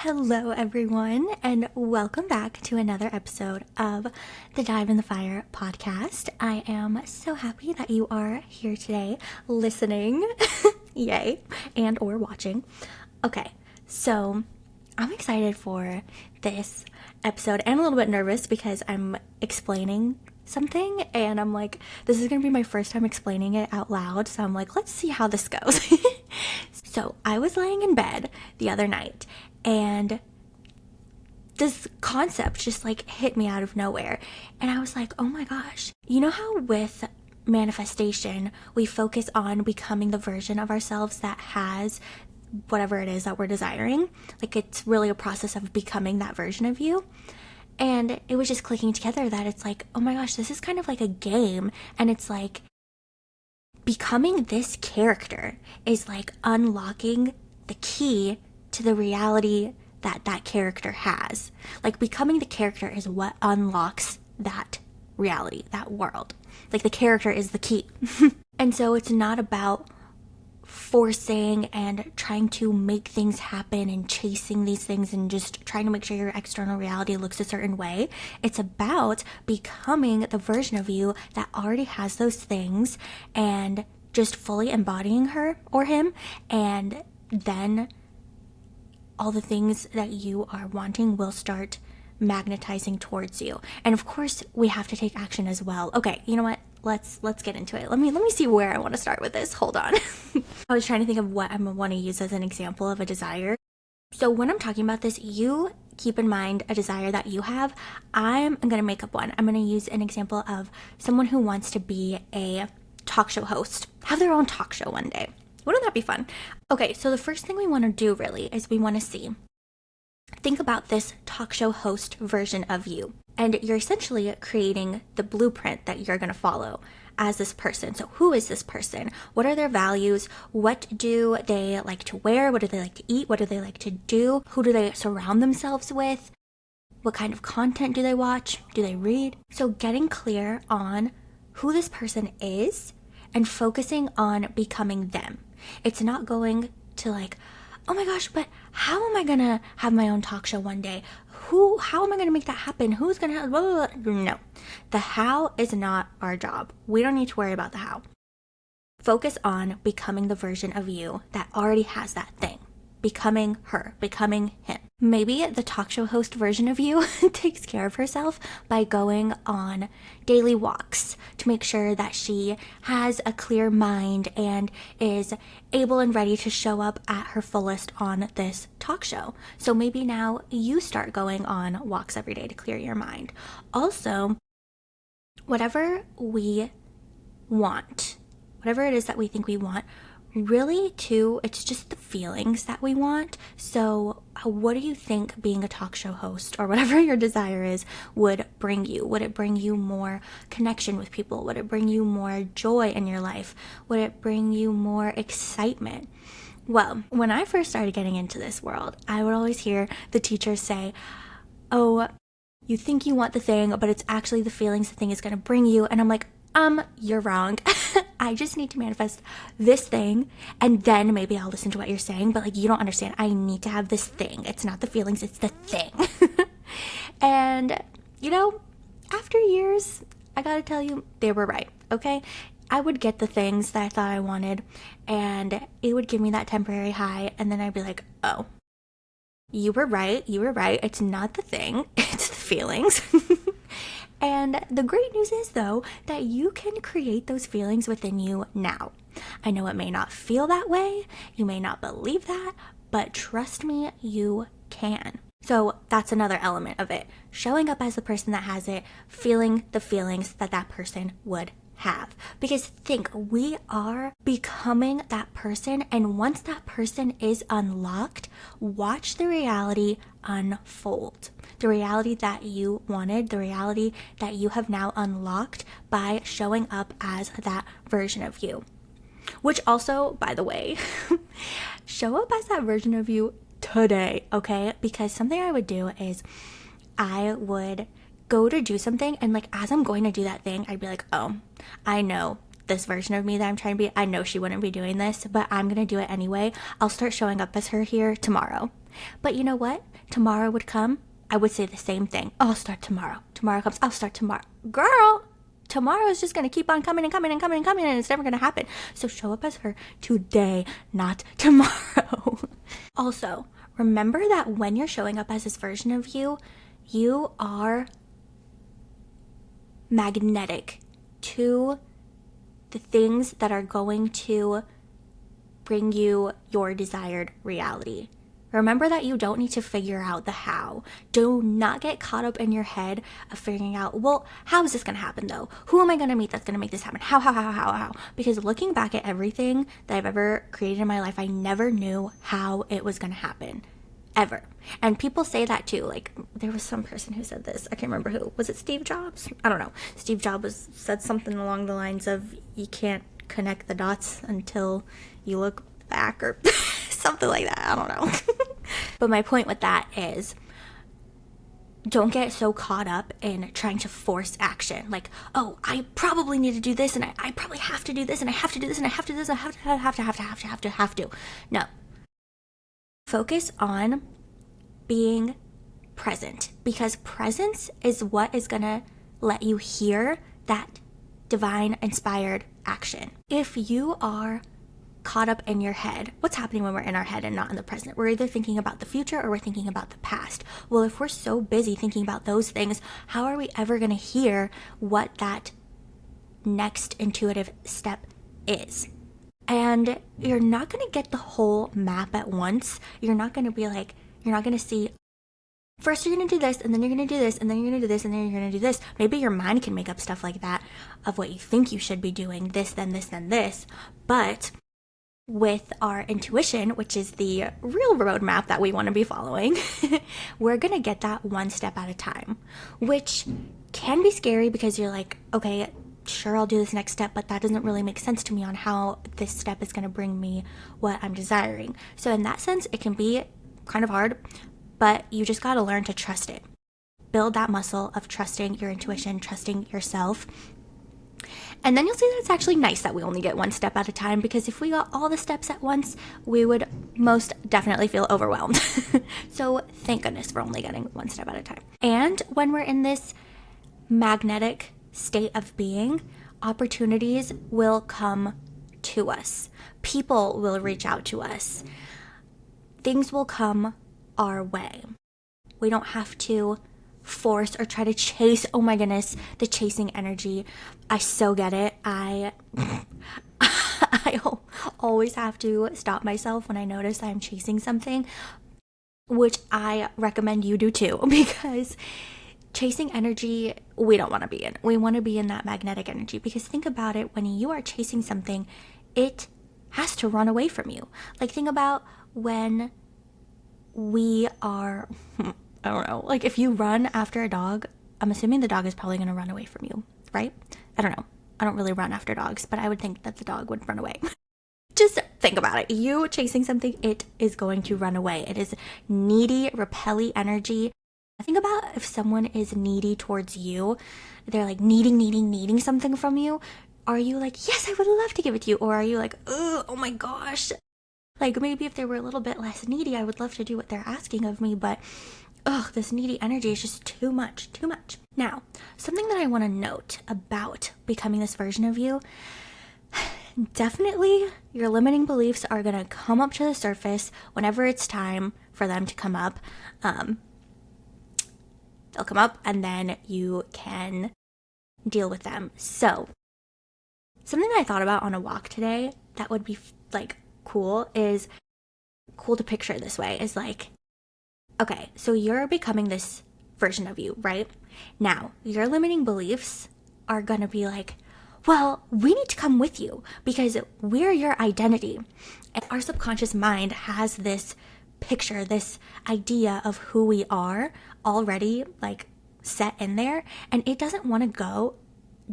Hello, everyone, and welcome back to another episode of the Dive in the Fire podcast. I am so happy that you are here today listening, yay, and or watching. Okay, so I'm excited for this episode and a little bit nervous because I'm explaining something and I'm like, this is going to be my first time explaining it out loud, so I'm like, let's see how this goes. So I was laying in bed the other night and this concept just like hit me out of nowhere. And I was like, oh my gosh, you know how with manifestation, we focus on becoming the version of ourselves that has whatever it is that we're desiring? Like it's really a process of becoming that version of you. And it was just clicking together that it's like, oh my gosh, this is kind of like a game. And it's like becoming this character is like unlocking the key to the reality that that character has. Like becoming the character is what unlocks that reality, that world. Like the character is the key. And so it's not about forcing and trying to make things happen and chasing these things and just trying to make sure your external reality looks a certain way. It's about becoming the version of you that already has those things and just fully embodying her or him, and then all the things that you are wanting will start magnetizing towards you. And of course, we have to take action as well. Okay, you know what? Let's get into it. Let me see where I want to start with this. Hold on. I was trying to think of what I want to use as an example of a desire. So when I'm talking about this, you keep in mind a desire that you have. I'm going to make up one. I'm going to use an example of someone who wants to be a talk show host, have their own talk show one day. Wouldn't that be fun? Okay, so the first thing we want to do really is we want to think about this talk show host version of you. And you're essentially creating the blueprint that you're going to follow as this person. So who is this person? What are their values? What do they like to wear? What do they like to eat? What do they like to do? Who do they surround themselves with? What kind of content do they watch? Do they read? So getting clear on who this person is and focusing on becoming them. It's not going to like, oh my gosh, but how am I gonna have my own talk show one day? How am I gonna make that happen? Who's gonna blah, blah, blah. No, the how is not our job. We don't need to worry about the how. Focus on becoming the version of you that already has that thing. Becoming her, becoming him. Maybe the talk show host version of you takes care of herself by going on daily walks to make sure that she has a clear mind and is able and ready to show up at her fullest on this talk show. So maybe now you start going on walks every day to clear your mind. Also, whatever we want, whatever it is that we think we want, really, too, it's just the feelings that we want. So what do you think being a talk show host or whatever your desire is would bring you? Would it bring you more connection with people? Would it bring you more joy in your life? Would it bring you more excitement? Well, when I first started getting into this world, I would always hear the teachers say, oh, you think you want the thing, but it's actually the feelings the thing is going to bring you. And I'm like, you're wrong. I just need to manifest this thing and then maybe I'll listen to what you're saying, but like you don't understand. I need to have this thing. It's not the feelings, it's the thing. And you know, after years, I gotta tell you, they were right, okay? I would get the things that I thought I wanted and it would give me that temporary high, and then I'd be like, oh, you were right. It's not the thing, it's the feelings. And the great news is, though, that you can create those feelings within you now. I know it may not feel that way, you may not believe that, but trust me, you can. So that's another element of it. Showing up as the person that has it, feeling the feelings that that person would have. Because think, we are becoming that person, and once that person is unlocked, watch the reality unfold. The reality that you wanted, the reality that you have now unlocked by showing up as that version of you. Which also, by the way, show up as that version of you today, okay? Because something I would do is I would go to do something, and like as I'm going to do that thing, I'd be like, oh, I know this version of me that I'm trying to be, I know she wouldn't be doing this, but I'm gonna do it anyway. I'll start showing up as her here tomorrow. But you know what? tomorrow would come, I would say the same thing. Oh, I'll start tomorrow. Tomorrow comes, I'll start tomorrow. Girl, tomorrow is just going to keep on coming and coming and coming and coming, and it's never going to happen. So show up as her today, not tomorrow. Also, remember that when you're showing up as this version of you, you are magnetic to the things that are going to bring you your desired reality. Remember that you don't need to figure out the how. Do not get caught up in your head of figuring out, well, how is this going to happen though? Who am I going to meet that's going to make this happen? How? Because looking back at everything that I've ever created in my life, I never knew how it was going to happen. Ever. And people say that too. Like, there was some person who said this. I can't remember who. Was it Steve Jobs? I don't know. Steve Jobs said something along the lines of, you can't connect the dots until you look back, or something like that. I don't know. But my point with that is, don't get so caught up in trying to force action. Like, oh, I probably need to do this, and I probably have to do this, and I have to do this, and I have to do this, and I have to. No. Focus on being present, because presence is what is going to let you hear that divine inspired action. If you are caught up in your head, what's happening when we're in our head and not in the present? We're either thinking about the future or we're thinking about the past. Well, if we're so busy thinking about those things, how are we ever going to hear what that next intuitive step is? And you're not going to get the whole map at once. You're not going to see, first you're going to do this, and then you're going to do this, and then you're going to do this, and then you're going to do this. Maybe your mind can make up stuff like that of what you think you should be doing, this, then this, then this. But with our intuition, which is the real roadmap that we want to be following, we're going to get that one step at a time, which can be scary because you're like, okay, sure, I'll do this next step, but that doesn't really make sense to me on how this step is going to bring me what I'm desiring. So in that sense, it can be kind of hard, but you just got to learn to trust it. Build that muscle of trusting your intuition, trusting yourself. And then you'll see that it's actually nice that we only get one step at a time, because if we got all the steps at once, we would most definitely feel overwhelmed. So thank goodness we're only getting one step at a time. And when we're in this magnetic state of being, opportunities will come to us. People will reach out to us. Things will come our way. We don't have to force or try to chase. Oh my goodness, the chasing energy. I so get it. I always have to stop myself when I notice I'm chasing something, which I recommend you do too, because chasing energy, we don't want to be in. We want to be in that magnetic energy, because think about it, when you are chasing something, it has to run away from you. Like, think about when we are, I don't know, like if you run after a dog, I'm assuming the dog is probably going to run away from you, right? I don't know. I don't really run after dogs, but I would think that the dog would run away. Just think about it. You chasing something, it is going to run away. It is needy, repelly energy. Think about if someone is needy towards you, they're like needing something from you. Are you like, yes, I would love to give it to you? Or are you like, oh my gosh. Like, maybe if they were a little bit less needy, I would love to do what they're asking of me, but this needy energy is just too much. Now, something that I want to note about becoming this version of you, definitely your limiting beliefs are going to come up to the surface whenever it's time for them to come up. They'll come up, and then you can deal with them. So, something that I thought about on a walk today that would be like cool to picture this way is like, okay, so you're becoming this version of you, right? Now, your limiting beliefs are going to be like, well, we need to come with you because we're your identity. And our subconscious mind has this picture, this idea of who we are already like set in there, and it doesn't want to go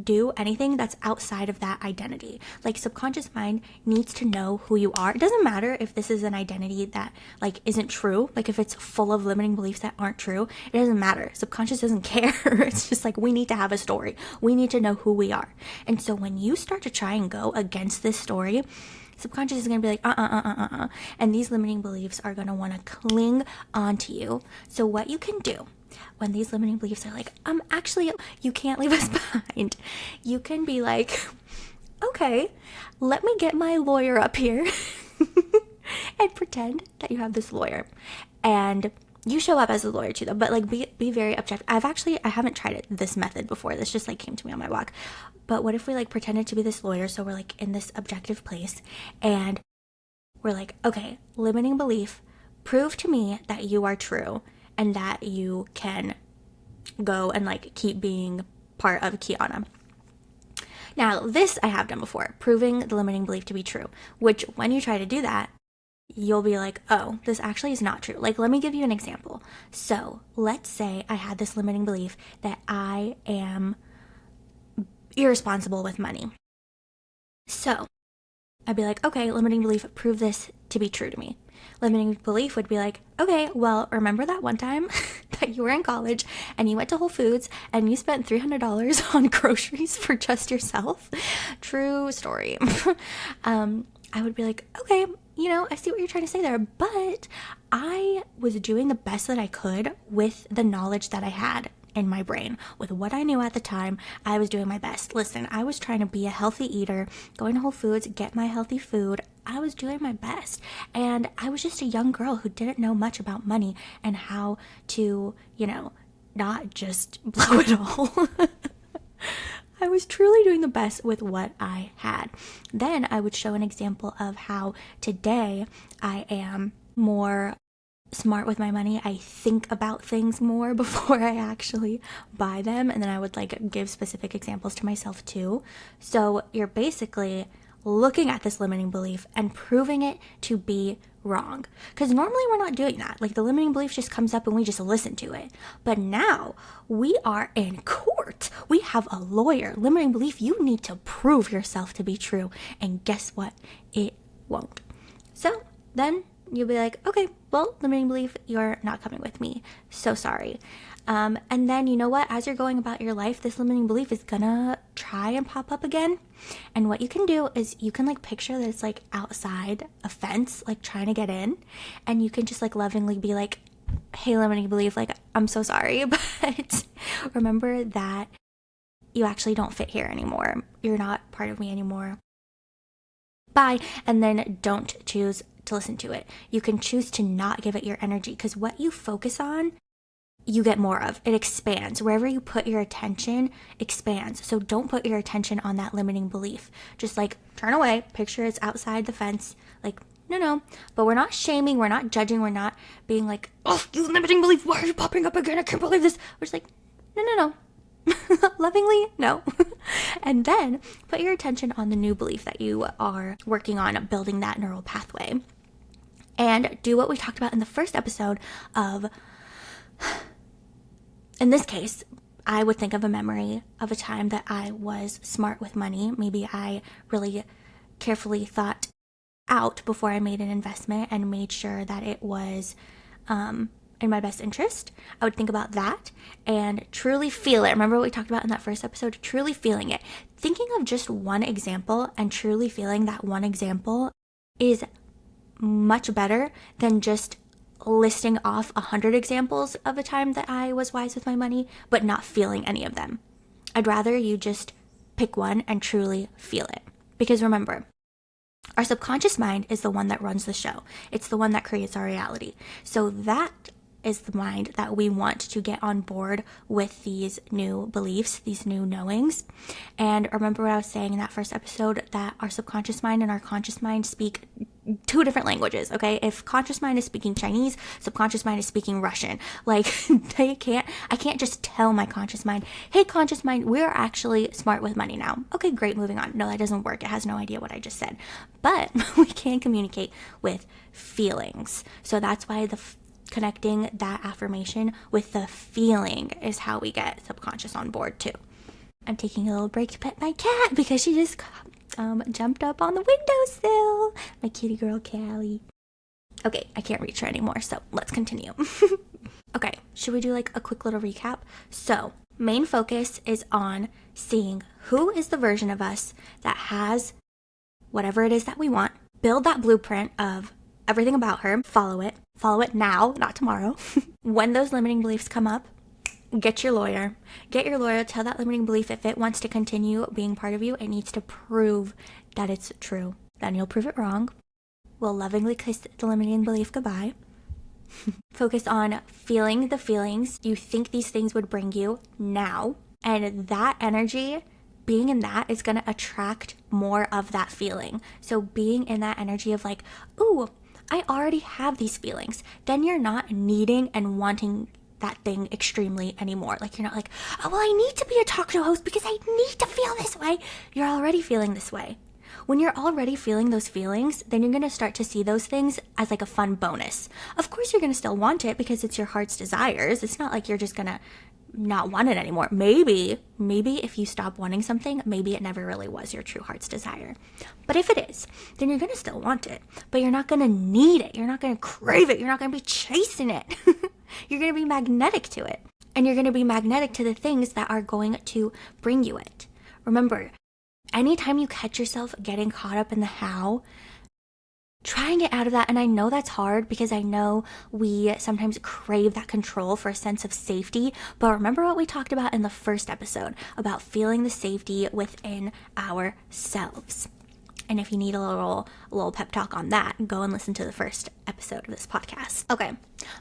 do anything that's outside of that identity. Like, subconscious mind needs to know who you are. It doesn't matter if this is an identity that like isn't true, like if it's full of limiting beliefs that aren't true, it doesn't matter. Subconscious doesn't care. It's just like, we need to have a story. We need to know who we are. And so when you start to try and go against this story, Subconscious is going to be like, and these limiting beliefs are going to want to cling onto you. So what you can do when these limiting beliefs are like, actually, you can't leave us behind, you can be like, okay, let me get my lawyer up here and pretend that you have this lawyer. And you show up as a lawyer too, though, but like be very objective. I haven't tried this method before. This just like came to me on my walk. But what if we like pretended to be this lawyer? So we're like in this objective place and we're like, okay, limiting belief, prove to me that you are true and that you can go and like keep being part of Kiana. Now, this I have done before, proving the limiting belief to be true, which when you try to do that, you'll be like, oh, this actually is not true. Like, let me give you an example. So let's say I had this limiting belief that I am irresponsible with money. So I'd be like, okay, limiting belief, prove this to be true to me. Limiting belief would be like, okay, well, remember that one time that you were in college and you went to Whole Foods and you spent $300 on groceries for just yourself? True story. I would be like, okay, I see what you're trying to say there, but I was doing the best that I could with the knowledge that I had in my brain. With what I knew at the time, I was doing my best. Listen, I was trying to be a healthy eater, going to Whole Foods, get my healthy food. I was doing my best. And I was just a young girl who didn't know much about money and how to, not just blow it all. I was truly doing the best with what I had. Then I would show an example of how today I am more smart with my money. I think about things more before I actually buy them. And then I would like give specific examples to myself too. So you're basically looking at this limiting belief and proving it to be wrong. Because normally we're not doing that. Like the limiting belief just comes up and we just listen to it. But now we are in court. We have a lawyer. Limiting belief, you need to prove yourself to be true. And guess what? It won't. So then you'll be like, okay, well, limiting belief, you're not coming with me. So sorry. And then you know what? As you're going about your life, this limiting belief is gonna try and pop up again. And what you can do is you can like picture that it's like outside a fence, like trying to get in. And you can just like lovingly be like, hey, limiting belief, like, I'm so sorry, but remember that you actually don't fit here anymore. You're not part of me anymore. Bye. And then don't choose to listen to it. You can choose to not give it your energy, because what you focus on, you get more of. It expands. Wherever you put your attention expands. So don't put your attention on that limiting belief. Just like turn away, picture it's outside the fence. Like, no. But we're not shaming, we're not judging, we're not being like, oh, you limiting belief, why are you popping up again? I can't believe this. We're just like, no. Lovingly, no. And then put your attention on the new belief that you are working on building that neural pathway. And do what we talked about in the first episode of, in this case, I would think of a memory of a time that I was smart with money. Maybe I really carefully thought out before I made an investment and made sure that it was in my best interest. I would think about that and truly feel it. Remember what we talked about in that first episode? Truly feeling it. Thinking of just one example and truly feeling that one example is much better than just listing off 100 examples of a time that I was wise with my money, but not feeling any of them. I'd rather you just pick one and truly feel it. Because remember, our subconscious mind is the one that runs the show. It's the one that creates our reality. So that is the mind that we want to get on board with these new beliefs, these new knowings. And remember what I was saying in that first episode, that our subconscious mind and our conscious mind speak two different languages, okay? If conscious mind is speaking Chinese, subconscious mind is speaking Russian. Like, I can't just tell my conscious mind, hey, conscious mind, we're actually smart with money now. Okay, great, moving on. No, that doesn't work. It has no idea what I just said. But we can communicate with feelings. So that's why connecting that affirmation with the feeling is how we get subconscious on board too. I'm taking a little break to pet my cat because she just jumped up on the windowsill. My kitty girl, Callie. Okay, I can't reach her anymore, so let's continue. Okay, should we do like a quick little recap? So, main focus is on seeing who is the version of us that has whatever it is that we want, build that blueprint of everything about her, follow it now, not tomorrow. When those limiting beliefs come up, get your lawyer, tell that limiting belief if it wants to continue being part of you, it needs to prove that it's true. Then you'll prove it wrong. We'll lovingly kiss the limiting belief goodbye. Focus on feeling the feelings you think these things would bring you now. And that energy, being in that, is going to attract more of that feeling. So being in that energy of like, ooh, I already have these feelings. Then you're not needing and wanting that thing extremely anymore. Like you're not like, oh, well, I need to be a talk show host because I need to feel this way. You're already feeling this way. When you're already feeling those feelings, then you're going to start to see those things as like a fun bonus. Of course, you're going to still want it because it's your heart's desires. It's not like you're just going to not want it anymore. Maybe if you stop wanting something, maybe it never really was your true heart's desire. But if it is, then you're going to still want it. But you're not going to need it. You're not going to crave it. You're not going to be chasing it. You're going to be magnetic to it. And you're going to be magnetic to the things that are going to bring you it. Remember, anytime you catch yourself getting caught up in the how, try and get out of that. And I know that's hard because I know we sometimes crave that control for a sense of safety. But remember what we talked about in the first episode about feeling the safety within ourselves. And if you need a little pep talk on that, go and listen to the first episode of this podcast. Okay,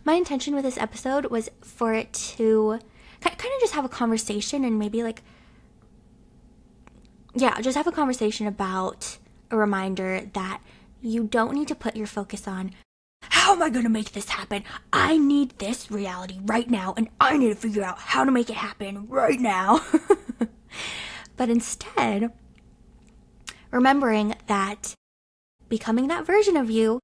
my intention with this episode was for it to kind of just have a conversation and maybe just have a conversation about a reminder that you don't need to put your focus on, how am I going to make this happen? I need this reality right now, and I need to figure out how to make it happen right now. But instead, remembering that becoming that version of you,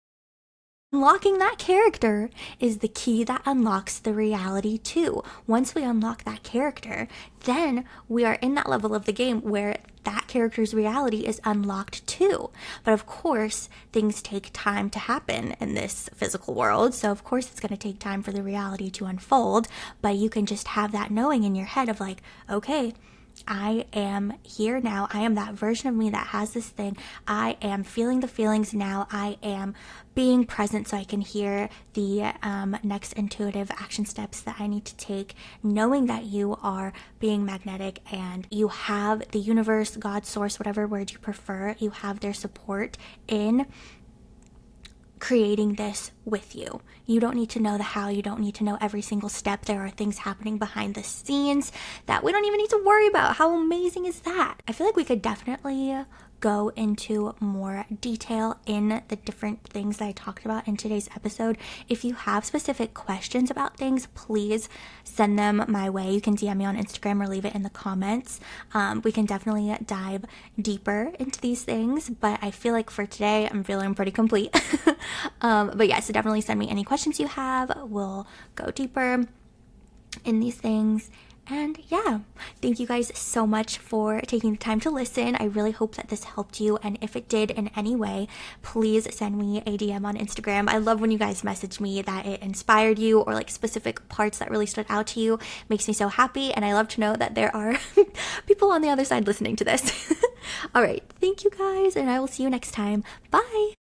unlocking that character is the key that unlocks the reality too. Once we unlock that character, then we are in that level of the game where that character's reality is unlocked too. But of course, things take time to happen in this physical world. So of course, it's going to take time for the reality to unfold. But you can just have that knowing in your head of like, okay, I am here now. I am that version of me that has this thing. I am feeling the feelings now. I am being present so I can hear the next intuitive action steps that I need to take, knowing that you are being magnetic and you have the universe, God, source, whatever word you prefer, you have their support in creating this with you. You don't need to know the how. You don't need to know every single step. There are things happening behind the scenes that we don't even need to worry about. How amazing is that? I feel like we could definitely go into more detail in the different things that I talked about in today's episode. If you have specific questions about things, please send them my way. You can DM me on Instagram or leave it in the comments. We can definitely dive deeper into these things, but I feel like for today, I'm feeling pretty complete. But yeah, so definitely send me any questions you have. We'll go deeper in these things. And yeah, thank you guys so much for taking the time to listen. I really hope that this helped you. And if it did in any way, please send me a DM on Instagram. I love when you guys message me that it inspired you or like specific parts that really stood out to you. It makes me so happy. And I love to know that there are people on the other side listening to this. All right. Thank you guys. And I will see you next time. Bye.